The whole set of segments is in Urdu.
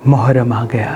محرم آ گیا۔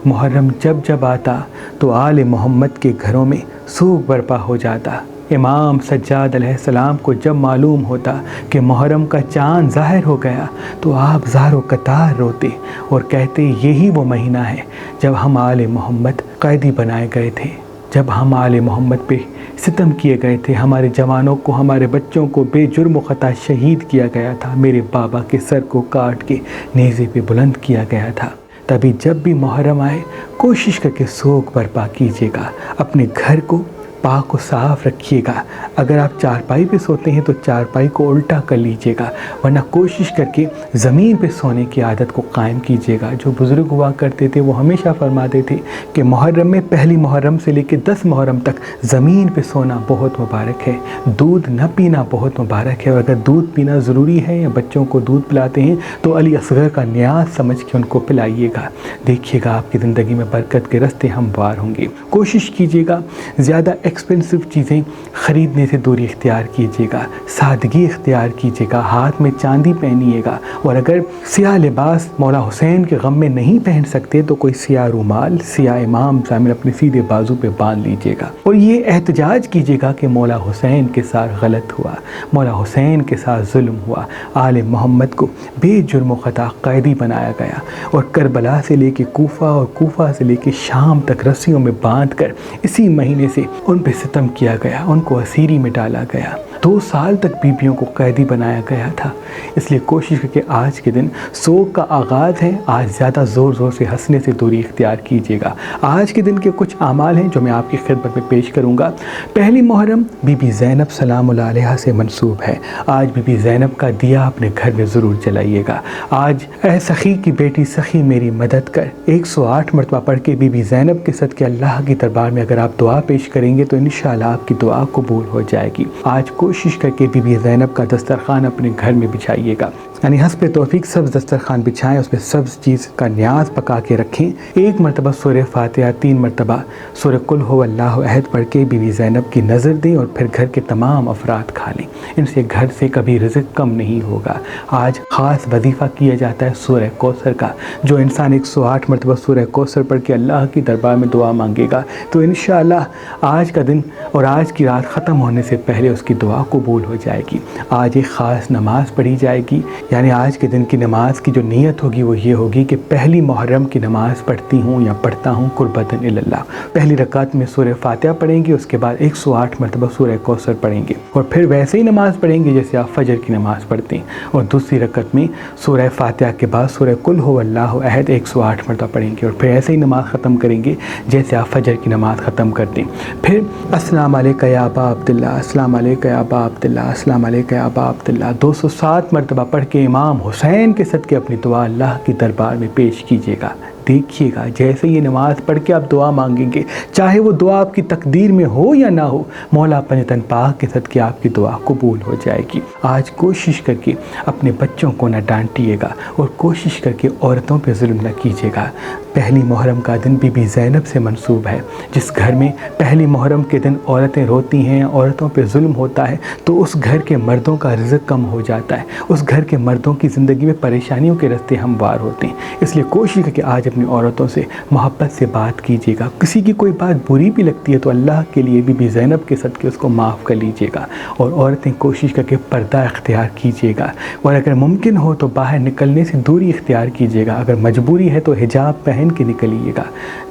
محرم جب جب آتا تو آل محمد کے گھروں میں سوگ برپا ہو جاتا۔ امام سجاد علیہ السلام کو جب معلوم ہوتا کہ محرم کا چاند ظاہر ہو گیا تو آپ زار و قطار روتے اور کہتے یہی وہ مہینہ ہے جب ہم آل محمد قیدی بنائے گئے تھے، جب ہم آل محمد پہ ستم کیے گئے تھے، ہمارے جوانوں کو، ہمارے بچوں کو بے جرم و خطا شہید کیا گیا تھا، میرے بابا کے سر کو کاٹ کے نیزے پہ بلند کیا گیا تھا۔ تبھی جب بھی محرم آئے کوشش کر کے سوگ برپا کیجیے گا، اپنے گھر کو پاک و صاف رکھیے گا۔ اگر آپ چارپائی پہ سوتے ہیں تو چارپائی کو الٹا کر لیجیے گا، ورنہ کوشش کر کے زمین پہ سونے کی عادت کو قائم کیجیے گا۔ جو بزرگ ہوا کرتے تھے وہ ہمیشہ فرماتے تھے کہ محرم میں پہلی محرم سے لے کے 10 محرم تک زمین پہ سونا بہت مبارک ہے، دودھ نہ پینا بہت مبارک ہے، اور اگر دودھ پینا ضروری ہے یا بچوں کو دودھ پلاتے ہیں تو علی اصغر کا نیاز سمجھ کے ان کو پلائیے گا۔ دیکھیے گا آپ کی زندگی میں برکت کے راستے ہموار ہوں گے۔ کوشش کیجیے گا زیادہ ایکسپینسو چیزیں خریدنے سے دوری اختیار کیجیے گا، سادگی اختیار کیجیے گا، ہاتھ میں چاندی پہنیے گا، اور اگر سیاہ لباس مولا حسین کے غم میں نہیں پہن سکتے تو کوئی سیاہ رومال، سیاہ امام شامل اپنے سیدھے بازو پہ باندھ لیجیے گا، اور یہ احتجاج کیجیے گا کہ مولا حسین کے ساتھ غلط ہوا، مولا حسین کے ساتھ ظلم ہوا، آل محمد کو بے جرم و خطا قیدی بنایا گیا، اور کربلا سے لے کے کوفہ اور کوفہ سے لے کے شام تک رسیوں میں باندھ کر اسی مہینے سے ان پہ ستم کیا گیا، ان کو اسیری میں ڈالا گیا، 2 سال تک بیبیوں کو قیدی بنایا گیا تھا۔ اس لیے کوشش کر کے آج کے دن سوگ کا آغاز ہے، آج زیادہ زور زور سے ہنسنے سے دوری اختیار کیجیے گا۔ آج کے دن کے کچھ اعمال ہیں جو میں آپ کی خدمت میں پیش کروں گا۔ پہلی محرم بی بی زینب سلام اللہ علیہا سے منسوب ہے۔ آج بی بی زینب کا دیا اپنے گھر میں ضرور جلائیے گا۔ آج اے سخی کی بیٹی سخی میری مدد کر 108 مرتبہ پڑھ کے بی بی زینب کے صدقے اللہ کی دربار میں اگر آپ دعا پیش کریں گے تو انشاءاللہ آپ کی دعا قبول ہو جائے گی۔ آج کوشش کر کے بی بی زینب کا دسترخوان اپنے گھر میں بچھائیے گا، یعنی حسب توفیق سبز دسترخوان بچھائیں، اس پہ سبز چیز کا نیاز پکا کے رکھیں، 1 مرتبہ سورہ فاتحہ، 3 مرتبہ سورہ قل هو اللہ احد پڑھ کے بی بی زینب کی نظر دیں، اور پھر گھر کے تمام افراد کھا لیں، ان سے گھر سے کبھی رزق کم نہیں ہوگا۔ آج خاص وظیفہ کیا جاتا ہے سورہ کوثر کا، جو انسان 108 مرتبہ سورہ کوثر پڑھ کے اللہ کی دربار میں دعا مانگے گا تو انشاءاللہ آج کا دن اور آج کی رات ختم ہونے سے پہلے اس کی دعا قبول ہو جائے گی۔ آج ایک خاص نماز پڑھی جائے گی، یعنی آج کے دن کی نماز کی جو نیت ہوگی وہ یہ ہوگی کہ پہلی محرم کی نماز پڑھتی ہوں یا پڑھتا ہوں قربتاً اللہ۔ پہلی رکعت میں سورہ فاتحہ پڑھیں گے، اس کے بعد 108 مرتبہ سورہ کوثر پڑھیں گے، اور پھر ویسے ہی نماز پڑھیں گے جیسے آپ فجر کی نماز پڑھتے ہیں، اور دوسری رکعت میں سورہ فاتحہ کے بعد سورہ قل هو اللہ احد 108 مرتبہ پڑھیں گے، اور پھر ایسے ہی نماز ختم کریں گے جیسے آپ فجر کی نماز ختم کرتے ہیں۔ پھر السلام علیکہ یا ابا عبداللہ، السلام علیکہ یا ابا عبداللہ، السلام علیکہ یا ابا عبداللہ 207 مرتبہ پڑھ کے امام حسین کے صدقے اپنی دعا اللہ کی دربار میں پیش کیجیے گا۔ دیکھیے گا جیسے یہ نماز پڑھ کے آپ دعا مانگیں گے، چاہے وہ دعا آپ کی تقدیر میں ہو یا نہ ہو، مولا پنجتن پاک کے صدقے آپ کی دعا قبول ہو جائے گی۔ آج کوشش کر کے اپنے بچوں کو نہ ڈانٹیے گا، اور کوشش کر کے عورتوں پہ ظلم نہ کیجیے گا۔ پہلی محرم کا دن بی بی زینب سے منسوب ہے۔ جس گھر میں پہلی محرم کے دن عورتیں روتی ہیں، عورتوں پہ ظلم ہوتا ہے، تو اس گھر کے مردوں کا رزق کم ہو جاتا ہے، اس گھر کے مردوں کی زندگی میں پریشانیوں کے راستے ہموار ہوتے ہیں۔ اس لیے کوشش کر کے آج اپنی عورتوں سے محبت سے بات کیجیے گا۔ کسی کی کوئی بات بری بھی لگتی ہے تو اللہ کے لیے بی بی زینب کے صدقے اس کو معاف کر لیجیے گا، اور عورتیں کوشش کر کے پردہ اختیار کیجیے گا، اور اگر ممکن ہو تو باہر نکلنے سے دوری اختیار کیجیے گا، اگر مجبوری ہے تو حجاب پہن کے نکلیے گا،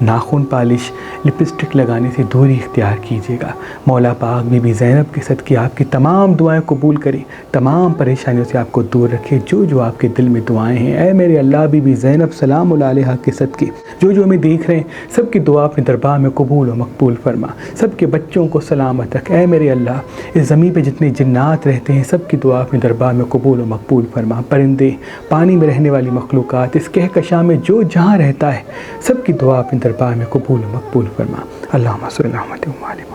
ناخن پالش لپسٹک لگانے سے دوری اختیار کیجیے گا۔ مولا پاک بی بی زینب کے صدقے آپ کی تمام دعائیں قبول کرے، تمام پریشانیوں سے آپ کو دور رکھے۔ جو آپ کے دل میں دعائیں ہیں، اے میرے اللہ بی بی زینب سلام اللہ علیہا کے صدقے جو ہمیں دیکھ رہے ہیں سب کی دعا اپنے دربار میں قبول و مقبول فرما، سب کے بچوں کو سلامت رکھ۔ اے میرے اللہ اس زمین پہ جتنے جنات رہتے ہیں سب کی دعا اپنے دربار میں قبول و مقبول فرما، پرندے، پانی میں رہنے والی مخلوقات، اس کہکشاں میں جو جہاں رہتا ہے سب کی دعا اپنے دربار میں قبول و مقبول فرما۔ اللہم صلی اللہ علیہ وسلم۔